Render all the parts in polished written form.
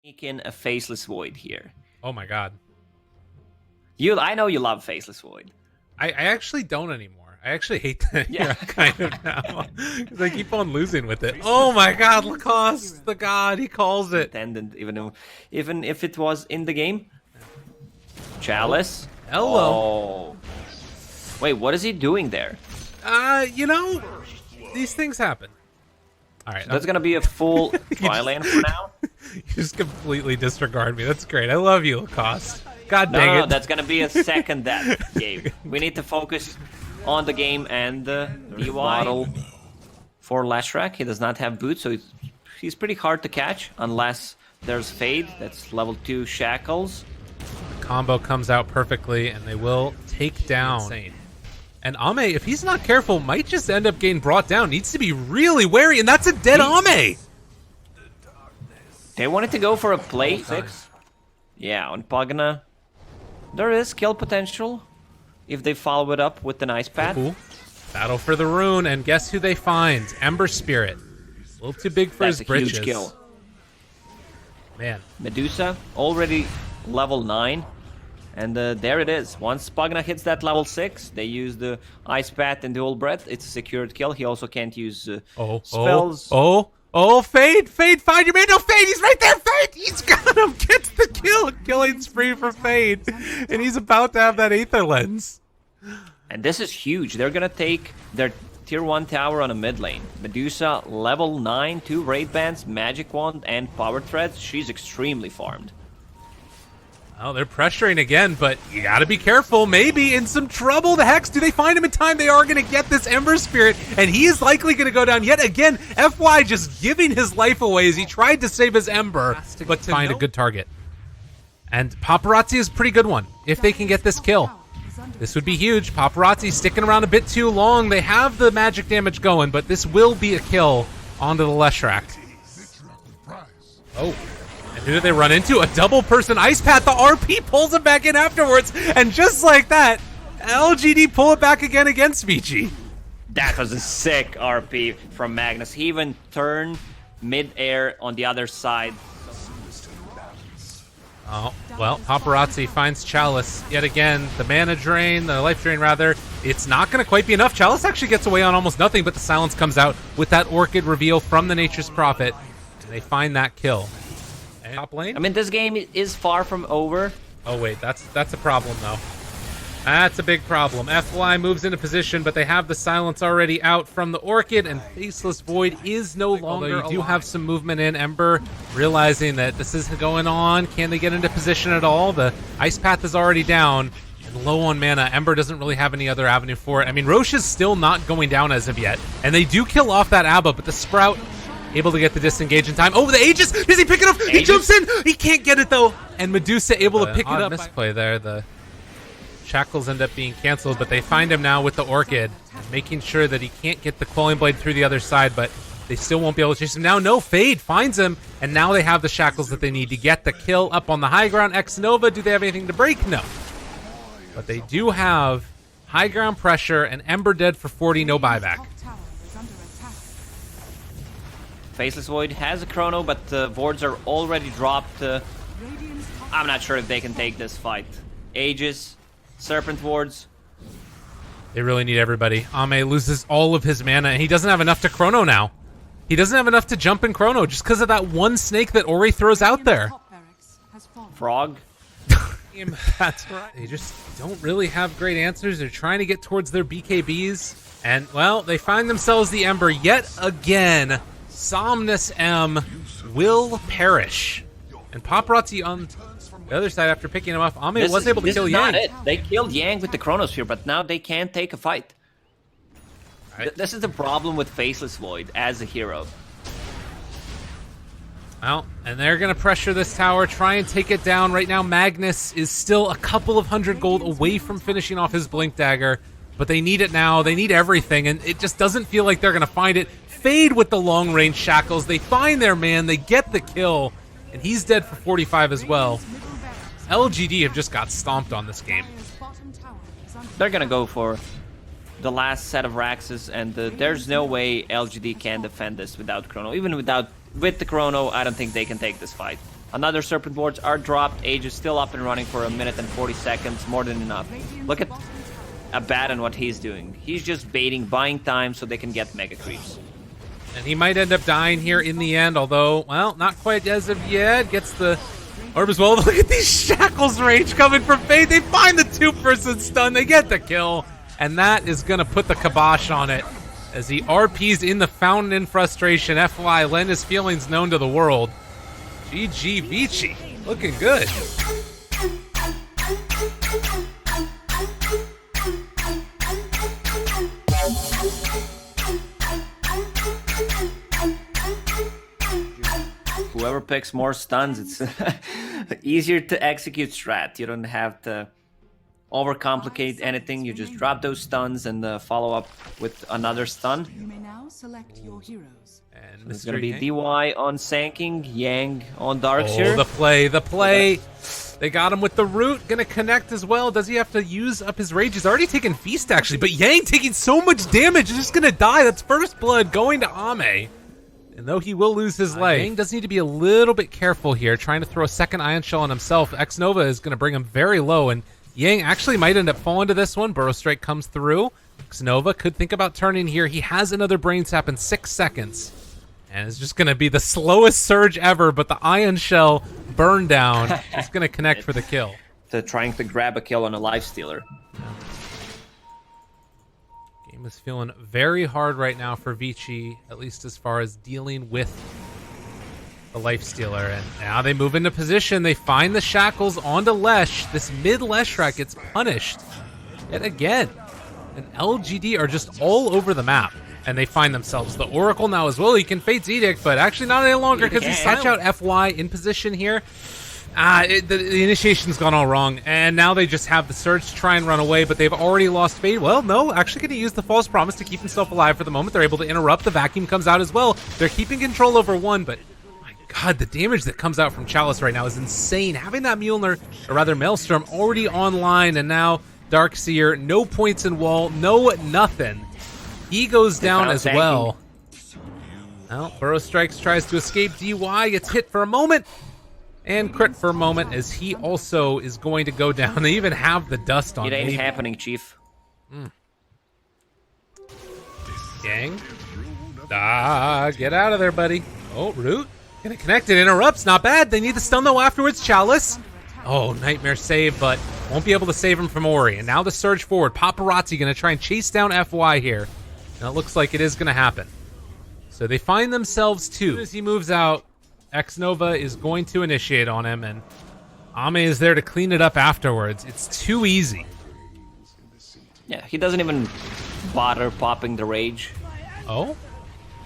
In a faceless void here. Oh my god. I know you love faceless void. I actually don't anymore. I actually hate that Yeah. kind of now. Because I keep on losing with it. Oh my god, Lacoste, the god, he calls it. Intended, even if it was in the game. Chalice. Hello. Oh. Wait, what is he doing there? You know, these things happen. All right, That's gonna be a full try lane for now. You just completely disregard me. That's great. I love you, Lacoste. God dang it. No, that's gonna be a second death game. We need to focus on the game and the model for Lashrak. He does not have boots, so he's pretty hard to catch unless there's Fade. That's level 2 Shackles. The combo comes out perfectly, and they will take down. Insane. And Ame, if he's not careful, might just end up getting brought down. Needs to be really wary, and that's a dead Ame. They wanted to go for a play 6. Yeah, on Pagna, there is kill potential if they follow it up with the nice pad. Cool. Battle for the rune, and guess who they find? Ember Spirit. A little too big for his britches. Huge kill. Man. Medusa already level 9. And there it is. Once Pagna hits that level 6, they use the Ice Path and Dual Breath. It's a secured kill. He also can't use spells. Fade, find your man. No, Fade, he's right there, Fade! He's got him, gets the kill. Killing spree for Fade. And he's about to have that Aether Lens. And this is huge. They're gonna take their tier 1 tower on a mid lane. Medusa, level 9, 2 raid bands, magic wand, and power threads. She's extremely farmed. Oh, they're pressuring again, but you gotta be careful. Maybe in some trouble. The Hex, do they find him in time? They are gonna get this Ember Spirit, and he is likely gonna go down yet again. FY just giving his life away as he tried to save his Ember, but to find a good target. And Paparazzi is a pretty good one, if they can get this kill. This would be huge. Paparazzi sticking around a bit too long. They have the magic damage going, but this will be a kill onto the Leshrac. Oh. And who did they run into? A double person Ice Path. The RP pulls him back in afterwards. And just like that, LGD pull it back again against VICI. That was a sick RP from Magnus. He even turned mid-air on the other side. Oh, well, Paparazzi finds Chalice yet again. The mana drain, the life drain rather, it's not going to quite be enough. Chalice actually gets away on almost nothing, but the silence comes out with that Orchid reveal from the Nature's Prophet. And they find that kill. And top lane? I mean, this game is far from over. Oh, wait, that's a problem, though. That's a big problem. FY moves into position, but they have the silence already out from the Orchid, and Faceless Void is no longer alive. You do have some movement in. Ember realizing that this is going on. Can they get into position at all? The Ice Path is already down, and low on mana. Ember doesn't really have any other avenue for it. I mean, Roche is still not going down as of yet, and they do kill off that Abba, but the Sprout able to get the disengage in time. Oh, the Aegis! Does he pick it up? He jumps in! He can't get it, though! And Medusa able to pick it up. Misplay there. The Shackles end up being canceled, but they find him now with the Orchid, making sure that he can't get the Quelling Blade through the other side, but they still won't be able to chase him. Now, no, Fade finds him, and now they have the Shackles that they need to get the kill up on the high ground. X-Nova, do they have anything to break? No. But they do have high ground pressure, and Ember dead for 40, no buyback. Faceless Void has a chrono, but the wards are already dropped. I'm not sure if they can take this fight. Aegis, Serpent wards. They really need everybody. Ame loses all of his mana, and he doesn't have enough to chrono now. He doesn't have enough to jump in chrono just because of that one snake that Ori throws out there. Frog. That's right. They just don't really have great answers. They're trying to get towards their BKBs, and, well, they find themselves the Ember yet again. Somnus M will perish. And Paparazzi on the other side, after picking him up, Ame was able to kill Yang. This is not it. They killed Yang with the Chronosphere, but now they can't take a fight. Right. This is the problem with Faceless Void as a hero. Well, and they're going to pressure this tower, try and take it down. Right now, Magnus is still a couple of 100 gold away from finishing off his Blink Dagger, but they need it now. They need everything, and it just doesn't feel like they're going to find it. Fade with the long-range Shackles. They find their man. They get the kill, and he's dead for 45 as well. LGD have just got stomped on this game. They're going to go for the last set of Raxes, and there's no way LGD can defend this without Chrono. Even with the Chrono, I don't think they can take this fight. Another serpent wards are dropped. Age is still up and running for 1 minute and 40 seconds, more than enough. Look at Abaddon, what he's doing. He's just baiting, buying time so they can get mega creeps. And he might end up dying here in the end, although, well, not quite as of yet. Gets the orb as well. Look at these shackles rage coming from Fate. They find the 2-person stun. They get the kill. And that is going to put the kibosh on it as he RPs in the fountain in frustration. FY, let his feelings known to the world. GG VICI. Looking good. Whoever picks more stuns, it's easier to execute strat. You don't have to overcomplicate anything. You just drop those stuns and follow up with another stun. You may now select your heroes. And It's gonna be DY on Sanking, Yang on Darkseer. Oh, the play. They got him with the root. Gonna connect as well. Does he have to use up his rage? He's already taken Feast, actually. But Yang taking so much damage, he's just gonna die. That's first blood going to Ame. And though he will lose his life, Yang does need to be a little bit careful here, trying to throw a second Ion Shell on himself. X-Nova is gonna bring him very low, and Yang actually might end up falling to this one. Burrow Strike comes through. X-Nova could think about turning here. He has another Brain Sap in 6 seconds. And it's just going to be the slowest surge ever, but the Ion Shell burn down is going to connect for the kill. Trying to grab a kill on a Lifestealer. Game is feeling very hard right now for VICI, at least as far as dealing with the Lifestealer. And now they move into position. They find the shackles onto Lesh. This mid Leshrac gets punished yet again. And LGD are just all over the map. And they find themselves the Oracle now as well. He can Fate's Edict, but actually not any longer because he catch out FY in position here. The initiation's gone all wrong, and now they just have the Surge to try and run away, but they've already lost Fate. Well, no, actually going to use the False Promise to keep himself alive for the moment. They're able to interrupt. The Vacuum comes out as well. They're keeping control over one, but my God, the damage that comes out from Chalice right now is insane. Having that Mjolnir, or rather Maelstrom, already online, and now Darkseer, no points in wall, no nothing. He goes down as well. Well, Burrow Strikes tries to escape. DY gets hit for a moment. And crit for a moment as he also is going to go down. They even have the dust on him. It ain't happening, Chief. Yang. Get out of there, buddy. Oh, Root. Gonna connect it. Interrupts. Not bad. They need the stun, though, afterwards. Chalice. Oh, Nightmare save, but won't be able to save him from Ori. And now the surge forward. Paparazzi gonna try and chase down FY here. And it looks like it is going to happen. So they find themselves two. As soon as he moves out, X-Nova is going to initiate on him, and Ame is there to clean it up afterwards. It's too easy. Yeah, he doesn't even bother popping the rage. Oh?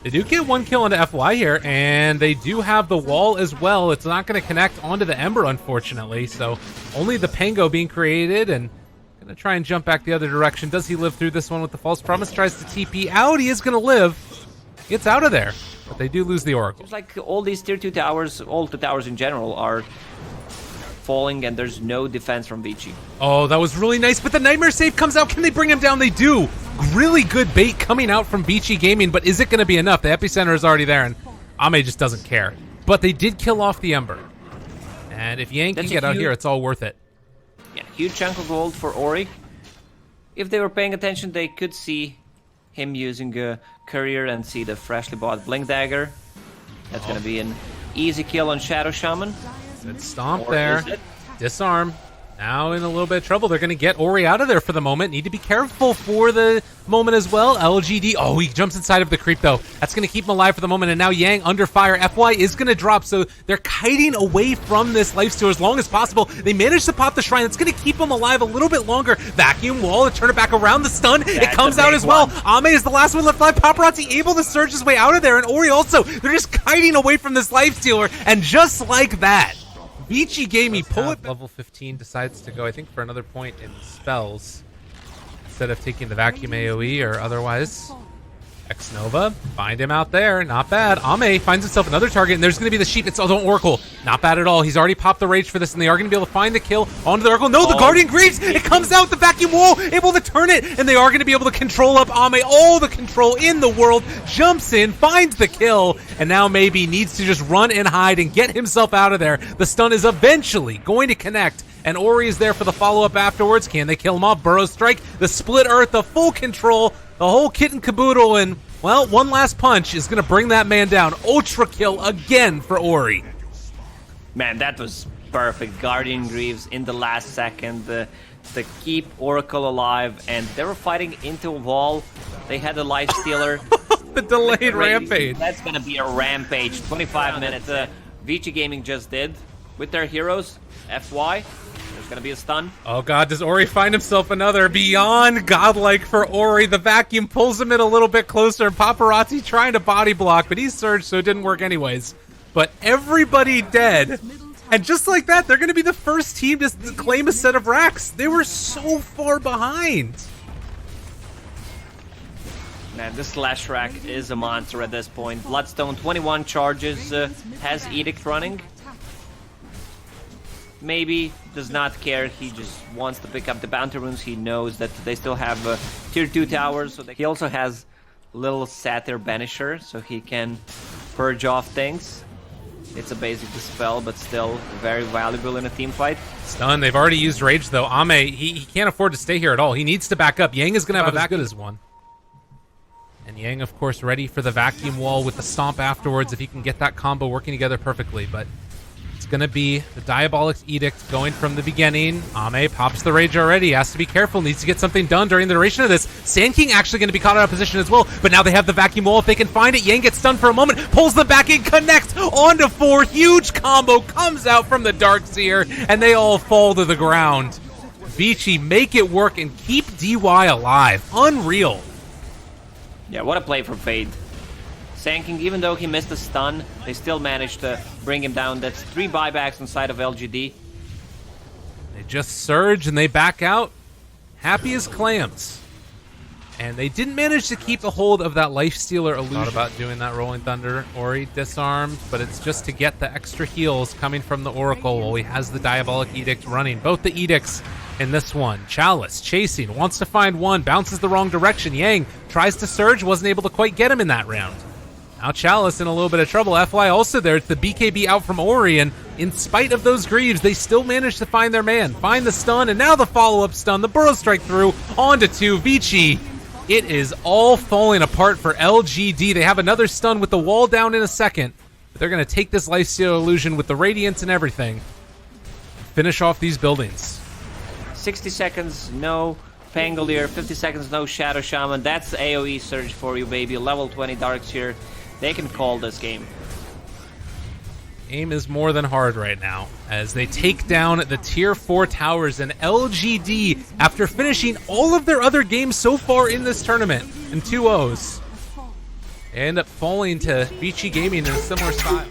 They do get one kill onto FY here, and they do have the wall as well. It's not going to connect onto the Ember, unfortunately, so only the Pango being created, and gonna try and jump back the other direction. Does he live through this one with the False Promise? Tries to TP out. He is gonna live. Gets out of there. But they do lose the Oracle. It's like all these tier 2 towers, all the towers in general, are falling and there's no defense from VICI. Oh, that was really nice, but the Nightmare save comes out. Can they bring him down? They do. Really good bait coming out from VICI Gaming, but is it gonna be enough? The epicenter is already there, and Ame just doesn't care. But they did kill off the Ember. And if Yang can get out here, it's all worth it. Yeah, huge chunk of gold for Ori. If they were paying attention, they could see him using a courier and see the freshly bought Blink Dagger. That's gonna be an easy kill on Shadow Shaman. Good stomp Or there. is it? Disarm. Now in a little bit of trouble. They're going to get Ori out of there for the moment. Need to be careful for the moment as well. LGD. Oh, he jumps inside of the creep, though. That's going to keep him alive for the moment. And now Yang under fire. FY is going to drop, so they're kiting away from this Lifestealer as long as possible. They managed to pop the Shrine. That's going to keep him alive a little bit longer. Vacuum wall to turn it back around. The stun. It comes out as well. Ame is the last one left alive. Paparazzi able to surge his way out of there. And Ori also. They're just kiting away from this Lifestealer. And just like that, VICI Gaming pull it. Level 15 decides to go, I think, for another point in spells instead of taking the vacuum AoE or otherwise. X-Nova, find him out there. Not bad. Ame finds himself another target, and there's going to be the sheep. It's also Oracle. Not bad at all. He's already popped the rage for this, and they are going to be able to find the kill onto the Oracle. No, the Guardian Greaves! It comes out, the vacuum wall, able to turn it, and they are going to be able to control up Ame. All the control in the world. Jumps in, finds the kill, and now maybe needs to just run and hide and get himself out of there. The stun is eventually going to connect, and Ori is there for the follow-up afterwards. Can they kill him off? Burrow Strike, the split earth, the full control, the whole kit and caboodle, and, well, one last punch is going to bring that man down. Ultra kill again for Ori. Man, that was perfect. Guardian Greaves in the last second to keep Oracle alive, and they were fighting into a wall. They had a life stealer. The delayed rampage. That's going to be a rampage. 25 minutes. VICI Gaming just did with their heroes. FY. There's going to be a stun. Oh god, does Ori find himself another? Beyond godlike for Ori. The vacuum pulls him in a little bit closer. Paparazzi trying to body block, but he's surged, so it didn't work anyways. But everybody dead. And just like that, they're going to be the first team to claim a set of racks. They were so far behind. Man, this Slash Rack is a monster at this point. Bloodstone, 21 charges, has Edict running. Maybe does not care. He just wants to pick up the bounty runes. He knows that they still have tier 2 towers. So he also has little Satyr Banisher, so he can purge off things. It's a basic dispel, but still very valuable in a team fight. Stun. They've already used Rage, though. Ame, he can't afford to stay here at all. He needs to back up. Yang is going to have a back as good as one. And Yang, of course, ready for the vacuum wall with the stomp afterwards if he can get that combo working together perfectly. But it's going to be the Diabolic Edict going from the beginning. Ame pops the Rage already. Has to be careful. Needs to get something done during the duration of this. Sand King actually going to be caught out of position as well. But now they have the vacuum wall if they can find it. Yang gets stunned for a moment. Pulls them back in. Connects onto 4. Huge combo comes out from the Darkseer. And they all fall to the ground. VICI make it work and keep DY alive. Unreal. Yeah, what a play from Fade. Sand King, even though he missed a stun, they still managed to bring him down. That's 3 buybacks inside of LGD. They just surge and they back out. Happy as clams. And they didn't manage to keep a hold of that Lifestealer illusion. Thought about doing that Rolling Thunder. Ori disarmed, but it's just to get the extra heals coming from the Oracle while he has the Diabolic Edict running. Both the Edicts in this one. Chalice chasing, wants to find one, bounces the wrong direction. Yang tries to surge, wasn't able to quite get him in that round. Now Chalice in a little bit of trouble. FY also there. It's the BKB out from Ori, and in spite of those Greaves, they still managed to find their man. Find the stun, and now the follow-up stun. The Burrow Strike through, onto 2. VICI. It is all falling apart for LGD. They have another stun with the wall down in a second. But they're going to take this Lifesteal illusion with the Radiance and everything. Finish off these buildings. 60 seconds, no Pangolier. 50 seconds, no Shadow Shaman. That's AoE Surge for you, baby. Level 20 Darkseer. They can call this game. Aim is more than hard right now as they take down the tier 4 towers, and LGD, after finishing all of their other games so far in this tournament in 2-0s, end up falling to VICI Gaming in a similar style.